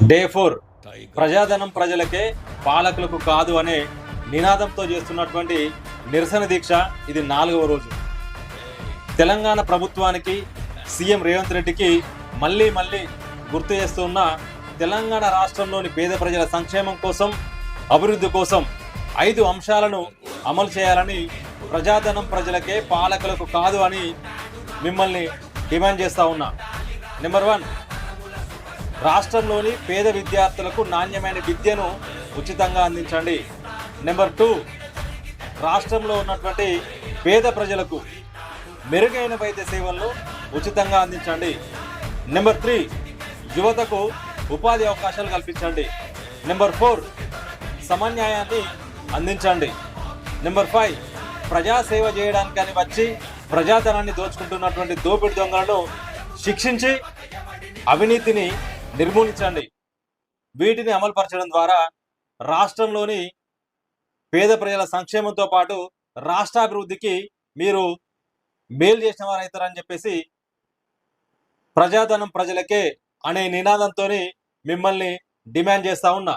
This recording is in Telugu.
డే 4 ప్రజాధనం ప్రజలకే పాలకులకు కాదు అనే నినాదంతో చేస్తున్నటువంటి నిరసన దీక్ష ఇది 4వ రోజు. తెలంగాణ ప్రభుత్వానికి సీఎం రేవంత్ రెడ్డికి మళ్ళీ గుర్తు చేస్తున్న తెలంగాణ రాష్ట్రంలోని పేద ప్రజల సంక్షేమం కోసం, అభివృద్ధి కోసం 5 అంశాలను అమలు చేయాలని, ప్రజాధనం ప్రజలకే పాలకులకు కాదు అని మిమ్మల్ని డిమాండ్ చేస్తా ఉన్నా. నెంబర్ 1, రాష్ట్రంలోని పేద విద్యార్థులకు నాణ్యమైన విద్యను ఉచితంగా అందించండి. నెంబర్ 2, రాష్ట్రంలో ఉన్నటువంటి పేద ప్రజలకు మెరుగైన వైద్య సేవలను ఉచితంగా అందించండి. నెంబర్ 3, యువతకు ఉపాధి అవకాశాలు కల్పించండి. నెంబర్ 4, సమన్యాయాన్ని అందించండి. నెంబర్ 5, ప్రజాసేవ చేయడానికని వచ్చి ప్రజాధనాన్ని దోచుకుంటున్నటువంటి దోపిడి దొంగలను శిక్షించి అవినీతిని నిర్మూలించండి. వీటిని అమలుపరచడం ద్వారా రాష్ట్రంలోని పేద ప్రజల సంక్షేమంతో పాటు రాష్ట్రాభివృద్ధికి మీరు మేలు చేసిన వారు అవుతారని చెప్పేసి ప్రజాధనం ప్రజలకే అనే నినాదంతో మిమ్మల్ని డిమాండ్ చేస్తా ఉన్నా.